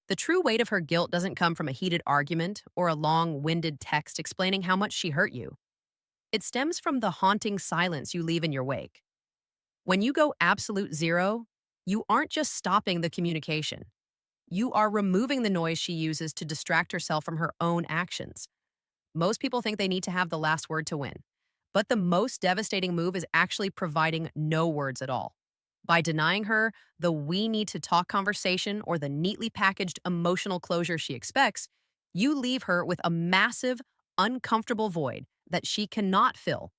The true weight of her guilt doesn't come from a heated argument or a long winded text explaining how much she hurt you. It stems from the haunting silence you leave in your wake. When you go absolute zero, you aren't just stopping the communication. You are removing the noise she uses to distract herself from her own actions. Most people think they need to have the last word to win. But the most devastating move is actually providing no words at all. By denying her the we need to talk conversation or the neatly packaged emotional closure she expects, you leave her with a massive, uncomfortable void that she cannot fill.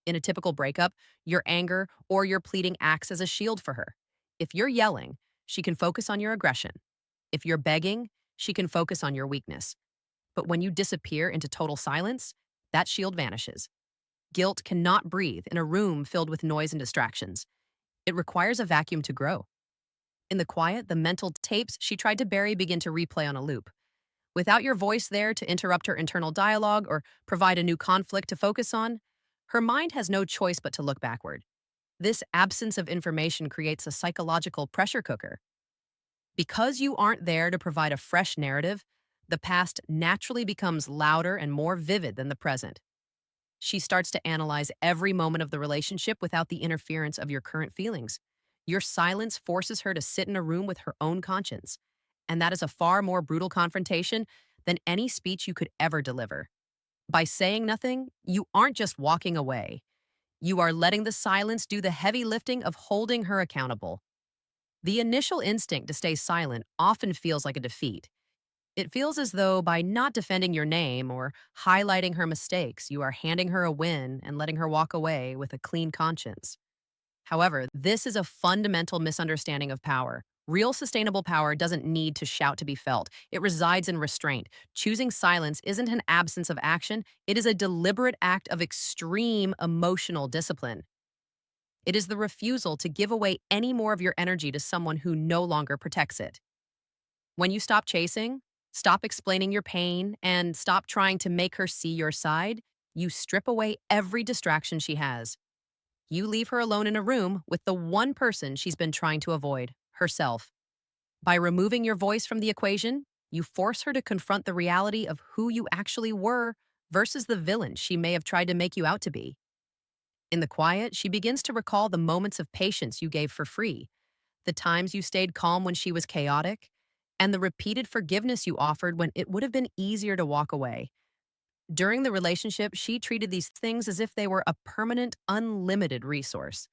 In a typical breakup, your anger or your pleading acts as a shield for her. If you're yelling, she can focus on your aggression. If you're begging, she can focus on your weakness. But when you disappear into total silence, that shield vanishes. Guilt cannot breathe in a room filled with noise and distractions. It requires a vacuum to grow. In the quiet, the mental tapes she tried to bury begin to replay on a loop. Without your voice there to interrupt her internal dialogue or provide a new conflict to focus on, her mind has no choice but to look backward. This absence of information creates a psychological pressure cooker. Because you aren't there to provide a fresh narrative, the past naturally becomes louder and more vivid than the present. She starts to analyze every moment of the relationship without the interference of your current feelings. Your silence forces her to sit in a room with her own conscience, and that is a far more brutal confrontation than any speech you could ever deliver. By saying nothing, you aren't just walking away. You are letting the silence do the heavy lifting of holding her accountable. The initial instinct to stay silent often feels like a defeat. It feels as though by not defending your name or highlighting her mistakes, you are handing her a win and letting her walk away with a clean conscience. However, this is a fundamental misunderstanding of power. Real sustainable power doesn't need to shout to be felt. It resides in restraint. Choosing silence isn't an absence of action, it is a deliberate act of extreme emotional discipline. It is the refusal to give away any more of your energy to someone who no longer protects it. When you stop chasing, stop explaining your pain, and stop trying to make her see your side, you strip away every distraction she has. You leave her alone in a room with the one person she's been trying to avoid, herself. By removing your voice from the equation, you force her to confront the reality of who you actually were versus the villain she may have tried to make you out to be. In the quiet, she begins to recall the moments of patience you gave for free, the times you stayed calm when she was chaotic, and the repeated forgiveness you offered when it would have been easier to walk away. During the relationship, she treated these things as if they were a permanent, unlimited resource.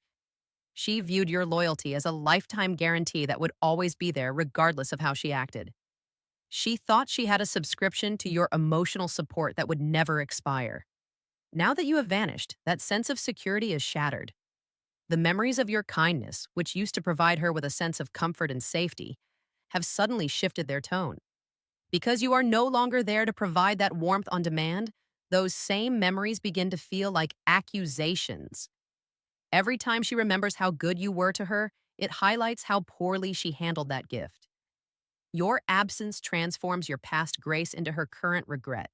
She viewed your loyalty as a lifetime guarantee that would always be there, regardless of how she acted. She thought she had a subscription to your emotional support that would never expire. Now that you have vanished, that sense of security is shattered. The memories of your kindness, which used to provide her with a sense of comfort and safety, have suddenly shifted their tone. Because you are no longer there to provide that warmth on demand, those same memories begin to feel like accusations. Every time she remembers how good you were to her, it highlights how poorly she handled that gift. Your absence transforms your past grace into her current regret.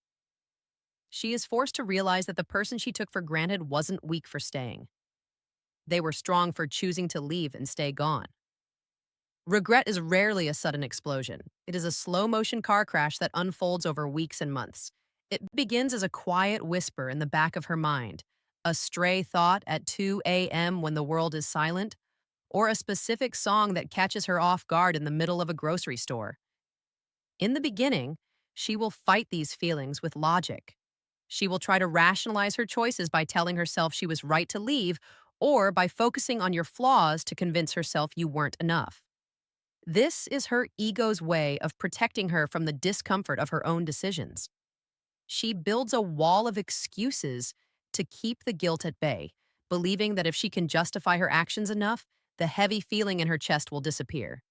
She is forced to realize that the person she took for granted wasn't weak for staying. They were strong for choosing to leave and stay gone. Regret is rarely a sudden explosion. It is a slow motion car crash that unfolds over weeks and months. It begins as a quiet whisper in the back of her mind, a stray thought at 2 a.m. when the world is silent, or a specific song that catches her off guard in the middle of a grocery store. In the beginning, she will fight these feelings with logic. She will try to rationalize her choices by telling herself she was right to leave or by focusing on your flaws to convince herself you weren't enough. This is her ego's way of protecting her from the discomfort of her own decisions. She builds a wall of excuses to keep the guilt at bay, believing that if she can justify her actions enough, the heavy feeling in her chest will disappear.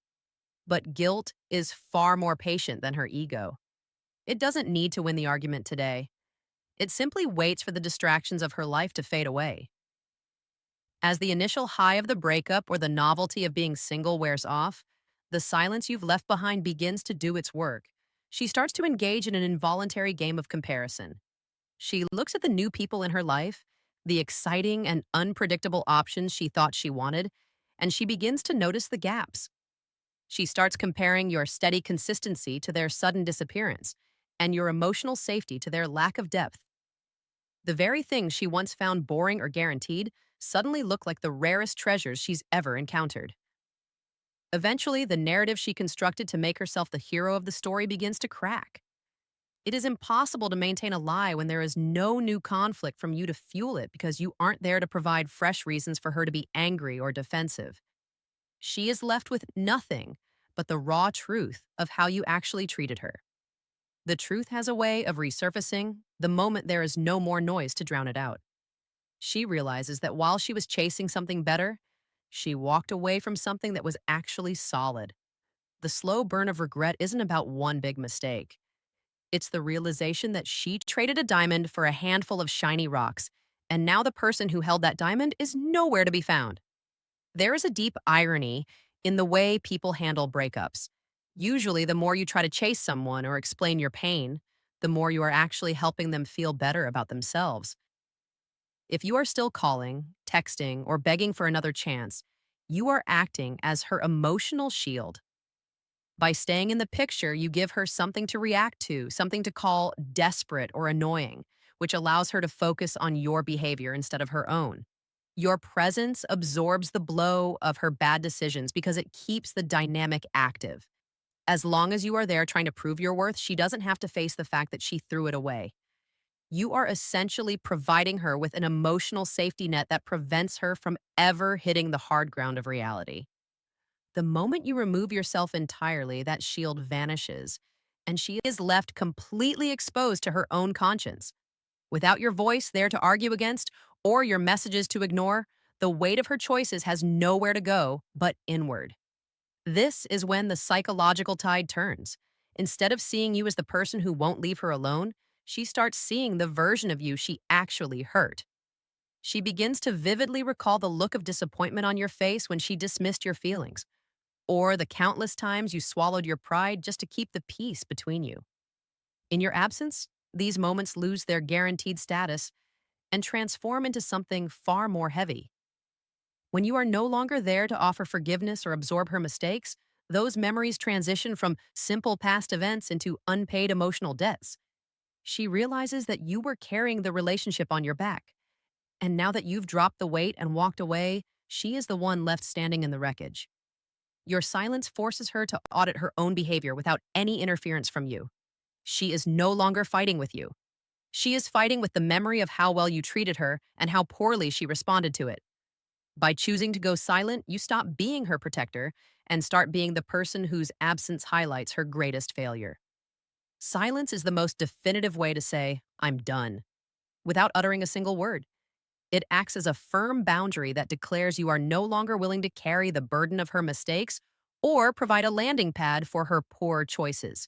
But guilt is far more patient than her ego. It doesn't need to win the argument today. It simply waits for the distractions of her life to fade away. As the initial high of the breakup or the novelty of being single wears off, the silence you've left behind begins to do its work. She starts to engage in an involuntary game of comparison. She looks at the new people in her life, the exciting and unpredictable options she thought she wanted, and she begins to notice the gaps. She starts comparing your steady consistency to their sudden disappearance and your emotional safety to their lack of depth. The very things she once found boring or guaranteed suddenly look like the rarest treasures she's ever encountered. Eventually, the narrative she constructed to make herself the hero of the story begins to crack. It is impossible to maintain a lie when there is no new conflict from you to fuel it because you aren't there to provide fresh reasons for her to be angry or defensive. She is left with nothing but the raw truth of how you actually treated her. The truth has a way of resurfacing the moment there is no more noise to drown it out. She realizes that while she was chasing something better, she walked away from something that was actually solid. The slow burn of regret isn't about one big mistake. It's the realization that she traded a diamond for a handful of shiny rocks, and now the person who held that diamond is nowhere to be found. There is a deep irony in the way people handle breakups. Usually, the more you try to chase someone or explain your pain, the more you are actually helping them feel better about themselves. If you are still calling, texting, or begging for another chance, you are acting as her emotional shield. By staying in the picture, you give her something to react to, something to call desperate or annoying, which allows her to focus on your behavior instead of her own. Your presence absorbs the blow of her bad decisions because it keeps the dynamic active. As long as you are there trying to prove your worth, she doesn't have to face the fact that she threw it away. You are essentially providing her with an emotional safety net that prevents her from ever hitting the hard ground of reality. The moment you remove yourself entirely, that shield vanishes, and she is left completely exposed to her own conscience. Without your voice there to argue against or your messages to ignore, the weight of her choices has nowhere to go but inward. This is when the psychological tide turns. Instead of seeing you as the person who won't leave her alone, she starts seeing the version of you she actually hurt. She begins to vividly recall the look of disappointment on your face when she dismissed your feelings, or the countless times you swallowed your pride just to keep the peace between you. In your absence, these moments lose their guaranteed status and transform into something far more heavy. When you are no longer there to offer forgiveness or absorb her mistakes, those memories transition from simple past events into unpaid emotional debts. She realizes that you were carrying the relationship on your back. And now that you've dropped the weight and walked away, she is the one left standing in the wreckage. Your silence forces her to audit her own behavior without any interference from you. She is no longer fighting with you. She is fighting with the memory of how well you treated her and how poorly she responded to it. By choosing to go silent, you stop being her protector and start being the person whose absence highlights her greatest failure. Silence is the most definitive way to say, I'm done, without uttering a single word. It acts as a firm boundary that declares you are no longer willing to carry the burden of her mistakes or provide a landing pad for her poor choices.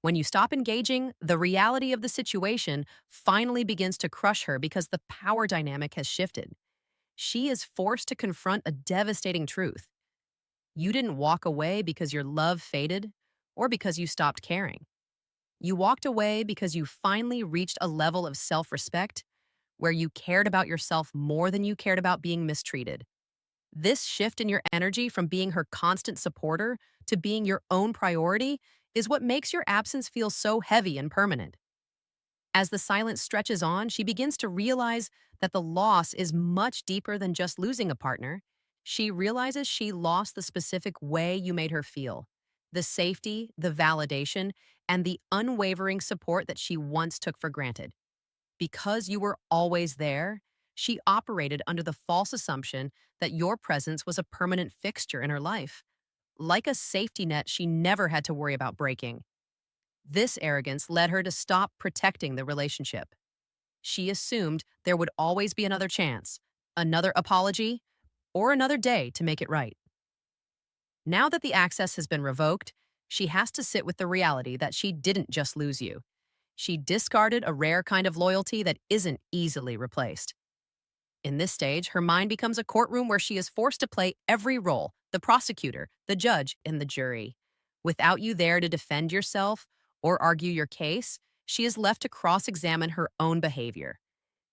When you stop engaging, the reality of the situation finally begins to crush her because the power dynamic has shifted. She is forced to confront a devastating truth. You didn't walk away because your love faded or because you stopped caring. You walked away because you finally reached a level of self respect where you cared about yourself more than you cared about being mistreated. This shift in your energy from being her constant supporter to being your own priority is what makes your absence feel so heavy and permanent. As the silence stretches on, she begins to realize that the loss is much deeper than just losing a partner. She realizes she lost the specific way you made her feel, the safety, the validation, and the unwavering support that she once took for granted. Because you were always there, she operated under the false assumption that your presence was a permanent fixture in her life, like a safety net she never had to worry about breaking. This arrogance led her to stop protecting the relationship. She assumed there would always be another chance, another apology, or another day to make it right. Now that the access has been revoked, she has to sit with the reality that she didn't just lose you. She discarded a rare kind of loyalty that isn't easily replaced. In this stage, her mind becomes a courtroom where she is forced to play every role: the prosecutor, the judge, and the jury. Without you there to defend yourself or argue your case, she is left to cross examine her own behavior.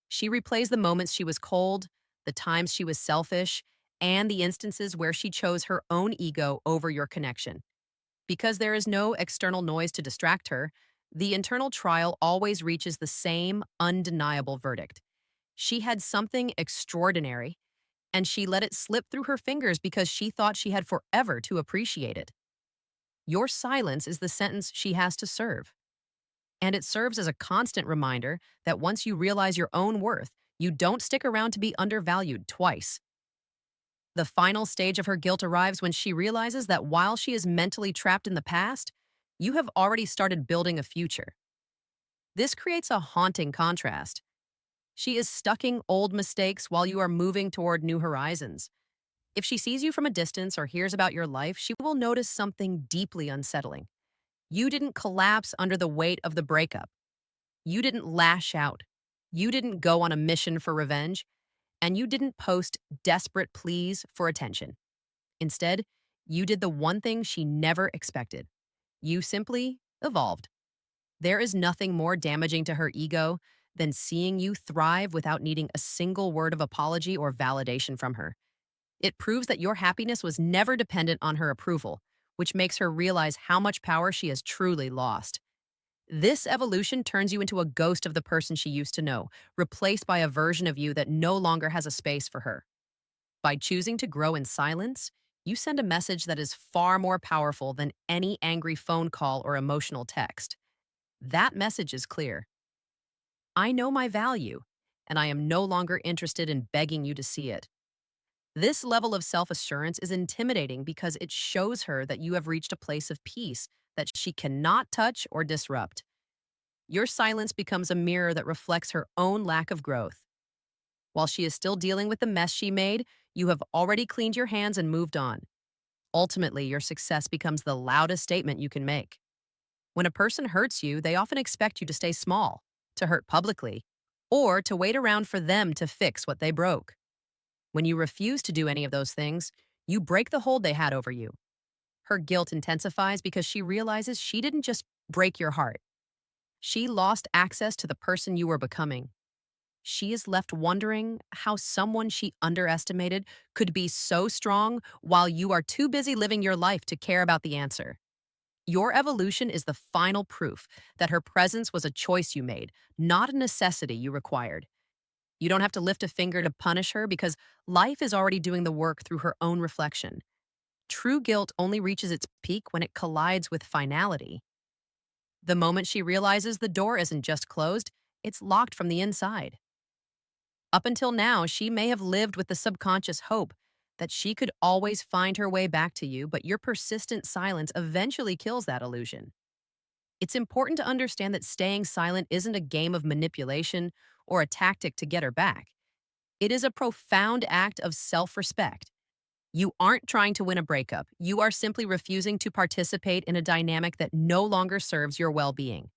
She replays the moments she was cold, the times she was selfish, and the instances where she chose her own ego over your connection. Because there is no external noise to distract her, the internal trial always reaches the same undeniable verdict. She had something extraordinary, and she let it slip through her fingers because she thought she had forever to appreciate it. Your silence is the sentence she has to serve. And it serves as a constant reminder that once you realize your own worth, you don't stick around to be undervalued twice. The final stage of her guilt arrives when she realizes that while she is mentally trapped in the past, you have already started building a future. This creates a haunting contrast. She is stucking old mistakes while you are moving toward new horizons. If she sees you from a distance or hears about your life, she will notice something deeply unsettling. You didn't collapse under the weight of the breakup. You didn't lash out. You didn't go on a mission for revenge. And you didn't post desperate pleas for attention. Instead, you did the one thing she never expected. You simply evolved. There is nothing more damaging to her ego than seeing you thrive without needing a single word of apology or validation from her. It proves that your happiness was never dependent on her approval, which makes her realize how much power she has truly lost. This evolution turns you into a ghost of the person she used to know, replaced by a version of you that no longer has a space for her. By choosing to grow in silence, you send a message that is far more powerful than any angry phone call or emotional text. That message is clear. I know my value, and I am no longer interested in begging you to see it. This level of self assurance is intimidating because it shows her that you have reached a place of peace that she cannot touch or disrupt. Your silence becomes a mirror that reflects her own lack of growth. While she is still dealing with the mess she made, you have already cleaned your hands and moved on. Ultimately, your success becomes the loudest statement you can make. When a person hurts you, they often expect you to stay small, to hurt publicly, or to wait around for them to fix what they broke. When you refuse to do any of those things, you break the hold they had over you. Her guilt intensifies because she realizes she didn't just break your heart. She lost access to the person you were becoming. She is left wondering how someone she underestimated could be so strong while you are too busy living your life to care about the answer. Your evolution is the final proof that her presence was a choice you made, not a necessity you required. You don't have to lift a finger to punish her because life is already doing the work through her own reflection. True guilt only reaches its peak when it collides with finality. The moment she realizes the door isn't just closed, it's locked from the inside. Up until now, she may have lived with the subconscious hope that she could always find her way back to you, but your persistent silence eventually kills that illusion. It's important to understand that staying silent isn't a game of manipulation or a tactic to get her back. It is a profound act of self respect. You aren't trying to win a breakup, you are simply refusing to participate in a dynamic that no longer serves your well being.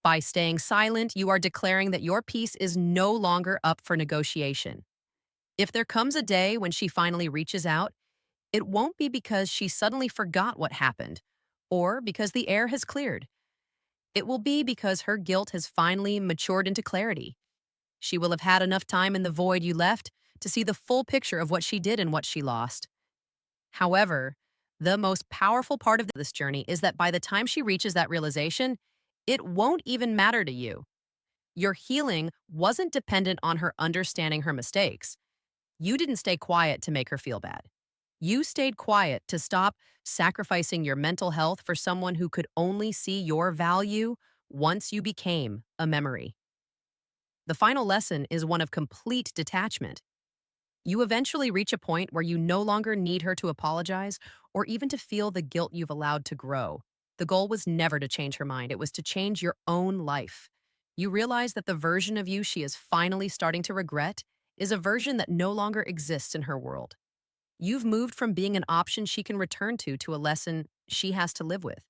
By staying silent, you are declaring that your peace is no longer up for negotiation. If there comes a day when she finally reaches out, it won't be because she suddenly forgot what happened or because the air has cleared. It will be because her guilt has finally matured into clarity. She will have had enough time in the void you left to see the full picture of what she did and what she lost. However, the most powerful part of this journey is that by the time she reaches that realization, it won't even matter to you. Your healing wasn't dependent on her understanding her mistakes. You didn't stay quiet to make her feel bad. You stayed quiet to stop sacrificing your mental health for someone who could only see your value once you became a memory. The final lesson is one of complete detachment. You eventually reach a point where you no longer need her to apologize or even to feel the guilt you've allowed to grow. The goal was never to change her mind, it was to change your own life. You realize that the version of you she is finally starting to regret is a version that no longer exists in her world. You've moved from being an option she can return to a lesson she has to live with.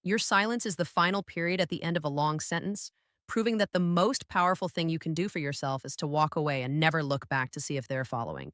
Your silence is the final period at the end of a long sentence, proving that the most powerful thing you can do for yourself is to walk away and never look back to see if they're following.